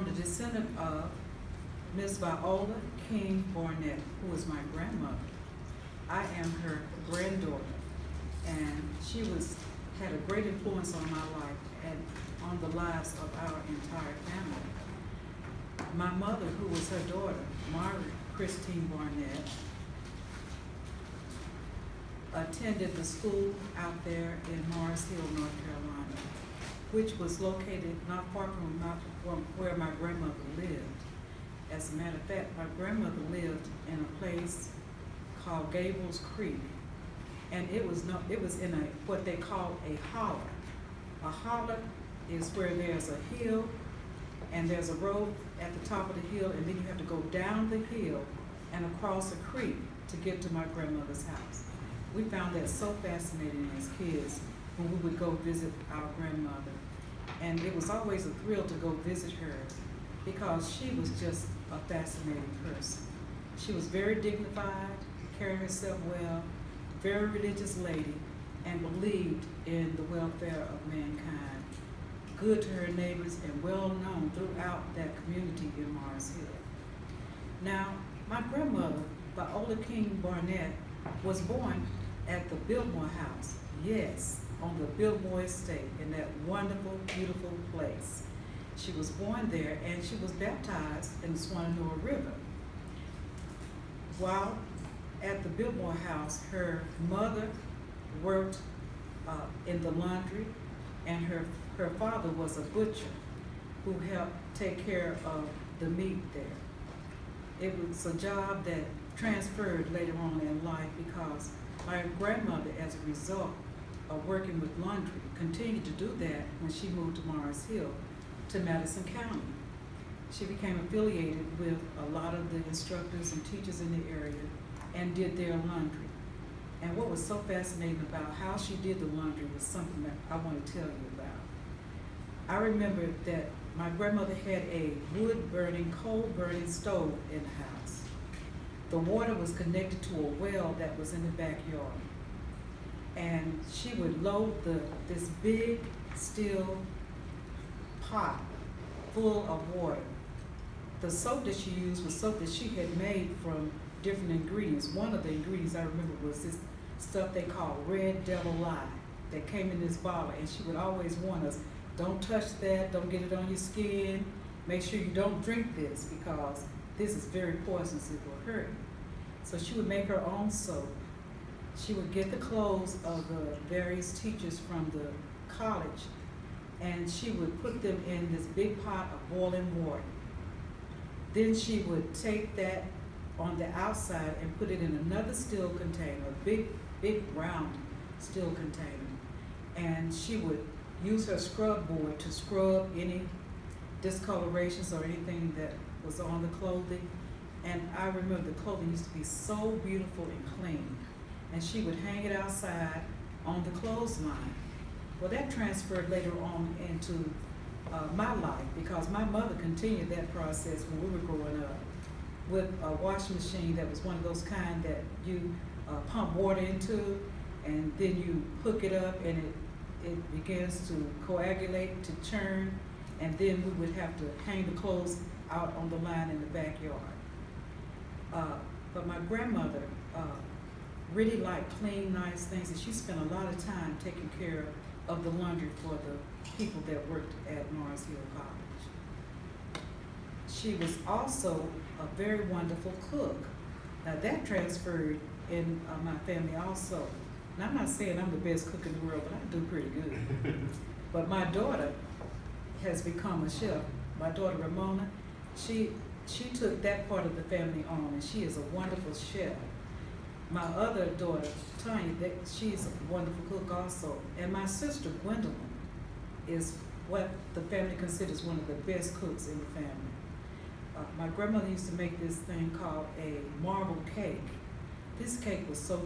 from the descendant of Miss Viola King Barnett, who was my grandmother. I am her granddaughter, and she had a great influence on my life and on the lives of our entire family. My mother, who was her daughter, Margaret Christine Barnett, attended the school out there in Morris Hill, North Carolina, which was located not far from where my grandmother lived. As a matter of fact, my grandmother lived in a place called Gables Creek, and it was in what they call a holler. A holler is where there's a hill and there's a road at the top of the hill, and then you have to go down the hill and across a creek to get to my grandmother's house. We found that so fascinating as kids when we would go visit our grandmother. And it was always a thrill to go visit her because she was just a fascinating person. She was very dignified, carried herself well, very religious lady, and believed in the welfare of mankind. Good to her neighbors and well known throughout that community in Morris Hill. Now, my grandmother, Viola King Barnett, was born at the Biltmore House, yes, on the Biltmore Estate, in that wonderful, beautiful place. She was born there, and she was baptized in the Shenandoah River. While at the Biltmore House, her mother worked in the laundry, and her father was a butcher who helped take care of the meat there. It was a job that transferred later on in life because my grandmother, as a result of working with laundry, continued to do that when she moved to Morris Hill to Madison County. She became affiliated with a lot of the instructors and teachers in the area and did their laundry. And what was so fascinating about how she did the laundry was something that I want to tell you about. I remember that my grandmother had a wood-burning, coal-burning stove in the house. The water was connected to a well that was in the backyard. And she would load this big steel pot full of water. The soap that she used was soap that she had made from different ingredients. One of the ingredients I remember was this stuff they call Red Devil Lye that came in this bottle, and she would always warn us, don't touch that, don't get it on your skin, make sure you don't drink this because this is very poisonous, it will hurt you. So she would make her own soap. She would get the clothes of the various teachers from the college, and she would put them in this big pot of boiling water. Then she would take that on the outside and put it in another steel container, a big round steel container. And she would use her scrub board to scrub any discolorations or anything that was on the clothing. And I remember the clothing used to be so beautiful and clean. And she would hang it outside on the clothesline. Well, that transferred later on into my life because my mother continued that process when we were growing up with a washing machine that was one of those kind that you pump water into, and then you hook it up and it begins to coagulate, to churn, and then we would have to hang the clothes out on the line in the backyard. But my grandmother really liked clean, nice things, and she spent a lot of time taking care of the laundry for the people that worked at Morris Hill College. She was also a very wonderful cook. Now that transferred in my family also. And I'm not saying I'm the best cook in the world, but I do pretty good. But my daughter has become a chef. My daughter Ramona, she took that part of the family on, and she is a wonderful chef. My other daughter, Tanya, she's a wonderful cook also. And my sister, Gwendolyn, is what the family considers one of the best cooks in the family. My grandmother used to make this thing called a marble cake. This cake was so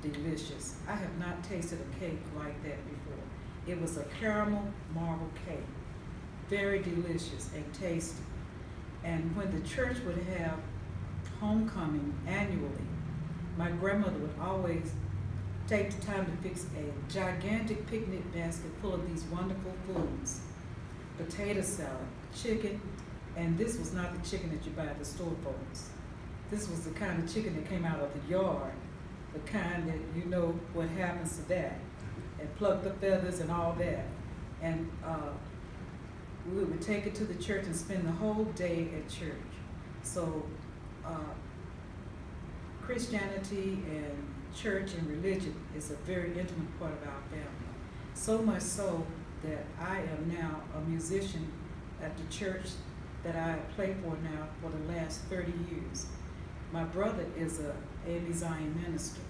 delicious. I have not tasted a cake like that before. It was a caramel marble cake, very delicious and tasty. And when the church would have homecoming annually, my grandmother would always take the time to fix a gigantic picnic basket full of these wonderful foods: potato salad, chicken, And this was not the chicken that you buy at the store, folks. This was the kind of chicken that came out of the yard, the kind that you know what happens to that, and pluck the feathers and all that. And we would take it to the church and spend the whole day at church. So Christianity and church and religion is a very intimate part of our family. So much so that I am now a musician at the church that I play for now for the last 30 years. My brother is a AME Zion minister,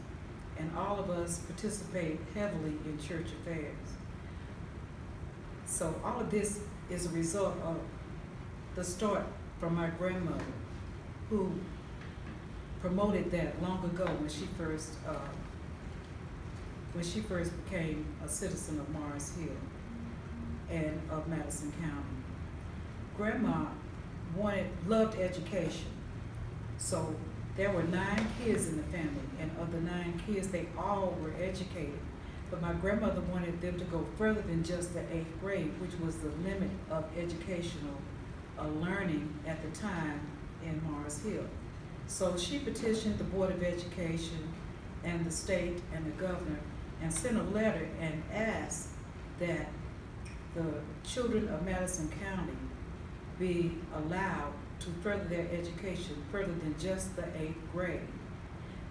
and all of us participate heavily in church affairs. So all of this is a result of the start from my grandmother, who promoted that long ago when she first became a citizen of Mars Hill and of Madison County. Grandma loved education. So there were 9 kids in the family, and of the 9 kids, they all were educated. But my grandmother wanted them to go further than just the 8th grade, which was the limit of educational learning at the time in Mars Hill. So she petitioned the Board of Education and the state and the governor and sent a letter and asked that the children of Madison County be allowed to further their education further than just the 8th grade.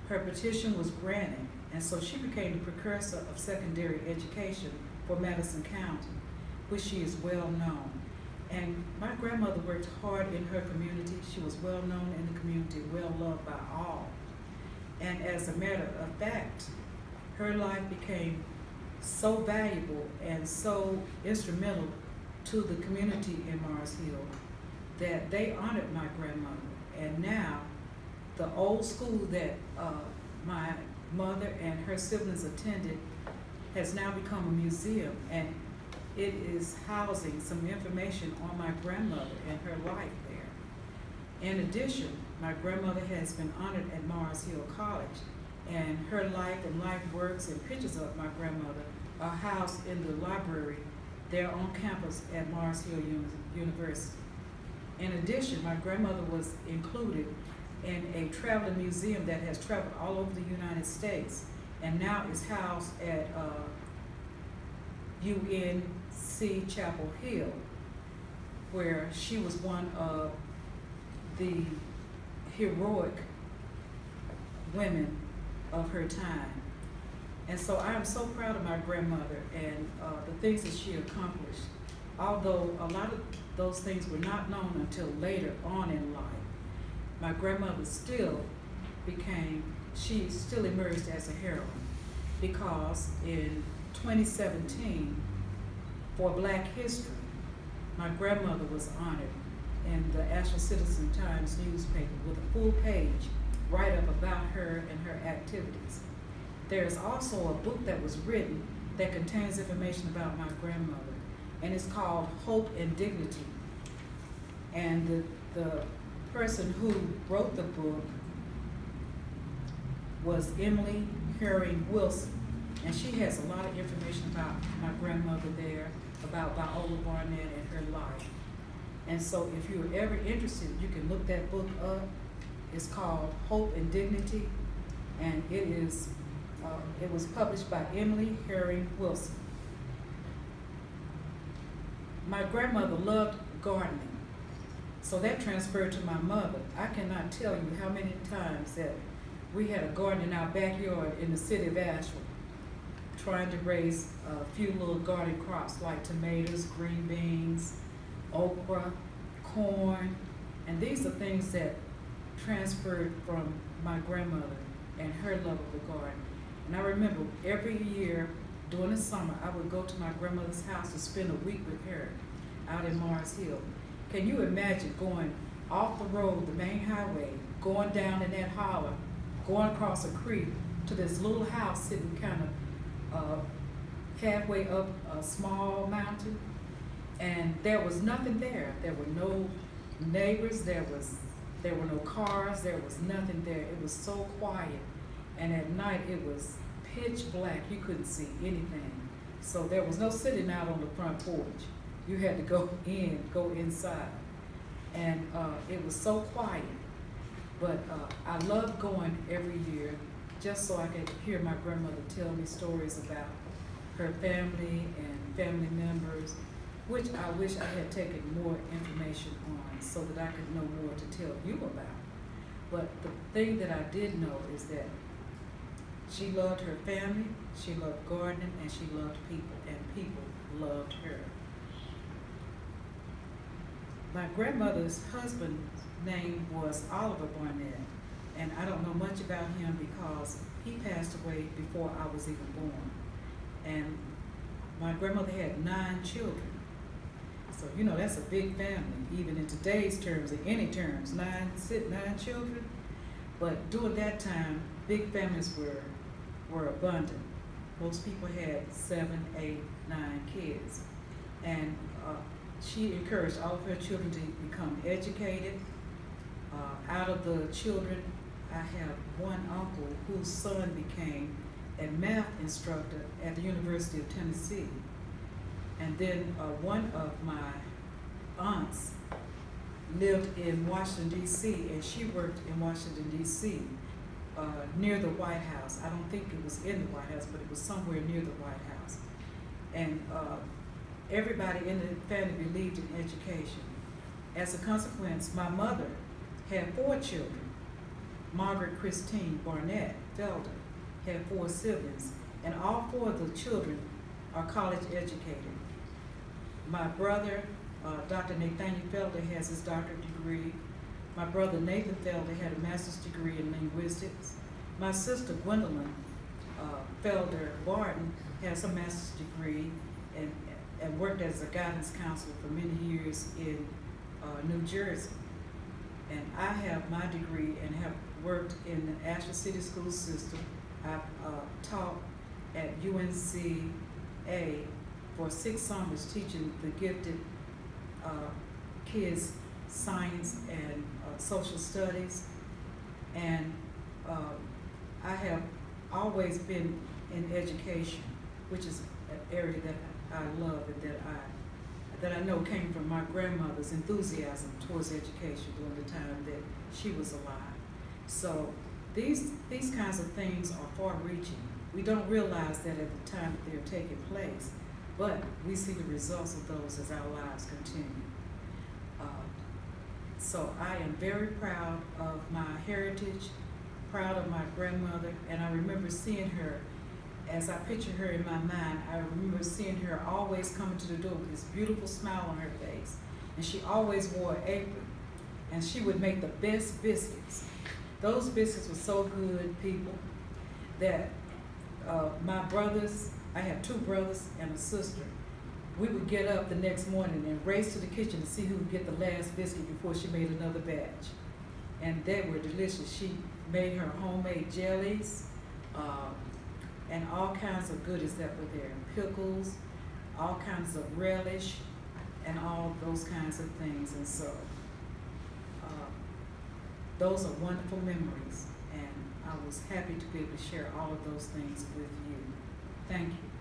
Her petition was granted, and so she became the precursor of secondary education for Madison County, which she is well known. And my grandmother worked hard in her community. She was well known in the community, well loved by all. And as a matter of fact, her life became so valuable and so instrumental to the community in Mars Hill that they honored my grandmother. And now, the old school that my mother and her siblings attended has now become a museum, and it is housing some information on my grandmother and her life there. In addition, my grandmother has been honored at Mars Hill College, and her life and life works and pictures of my grandmother are housed in the library there on campus at Mars Hill University. In addition, my grandmother was included in a traveling museum that has traveled all over the United States and now is housed at UNC Chapel Hill, where she was one of the heroic women of her time. And so I am so proud of my grandmother and the things that she accomplished. Although a lot of those things were not known until later on in life, my grandmother she still emerged as a heroine, because in 2017, for Black History, my grandmother was honored in the Asheville Citizen Times newspaper with a full page write-up about her and her activities. There's also a book that was written that contains information about my grandmother, and it's called Hope and Dignity. And the person who wrote the book was Emily Herring Wilson, and she has a lot of information about my grandmother there, about Viola Barnett and her life. And so if you're ever interested, you can look that book up. It's called Hope and Dignity, and it was published by Emily Herring Wilson. My grandmother loved gardening, so that transferred to my mother. I cannot tell you how many times that we had a garden in our backyard in the city of Asheville, trying to raise a few little garden crops like tomatoes, green beans, okra, corn, and these are things that transferred from my grandmother and her love of the garden. And I remember every year during the summer, I would go to my grandmother's house to spend a week with her out in Mars Hill. Can you imagine going off the road, the main highway, going down in that holler, going across a creek to this little house sitting kind of halfway up a small mountain, and there was nothing there. There were no neighbors, there were no cars, there was nothing there. It was so quiet, and at night it was pitch black. You couldn't see anything. So there was no sitting out on the front porch. You had to go inside. And it was so quiet, but I loved going every year just so I could hear my grandmother tell me stories about her family and family members, which I wish I had taken more information on so that I could know more to tell you about. But the thing that I did know is that she loved her family, she loved gardening, and she loved people, and people loved her. My grandmother's husband's name was Oliver Barnett, and I don't know much about him because he passed away before I was even born. And my grandmother had 9 children. So, you know, that's a big family, even in today's terms, in any terms, 9 children. But during that time, big families were abundant. Most people had 7, 8, 9 kids. And she encouraged all of her children to become educated. Out of the children, I have one uncle whose son became a math instructor at the University of Tennessee. And then one of my aunts lived in Washington, D.C., and she worked in Washington, D.C., near the White House. I don't think it was in the White House, but it was somewhere near the White House. And everybody in the family believed in education. As a consequence, my mother had 4 children. Margaret Christine Barnett Felder had 4 siblings, and all 4 of the children are college educated. My brother, Dr. Nathaniel Felder, has his doctorate degree. My brother Nathan Felder had a master's degree in linguistics. My sister Gwendolyn Felder Barton has a master's degree and worked as a guidance counselor for many years in New Jersey. And I have my degree and have worked in the Ashland City School System. I've taught at UNCA for 6 summers teaching the gifted kids science and social studies. And I have always been in education, which is an area that I love and that I know came from my grandmother's enthusiasm towards education during the time that she was alive. So these kinds of things are far-reaching. We don't realize that at the time that they're taking place, but we see the results of those as our lives continue. So I am very proud of my heritage, proud of my grandmother, and I remember seeing her, as I picture her in my mind, I remember seeing her always coming to the door with this beautiful smile on her face. And she always wore an apron, and she would make the best biscuits. Those biscuits were so good, people, that my brothers, I have 2 brothers and a sister, we would get up the next morning and race to the kitchen to see who would get the last biscuit before she made another batch. And they were delicious. She made her homemade jellies, and all kinds of goodies that were there. Pickles, all kinds of relish, and all those kinds of things. And so, those are wonderful memories, and I was happy to be able to share all of those things with you. Thank you.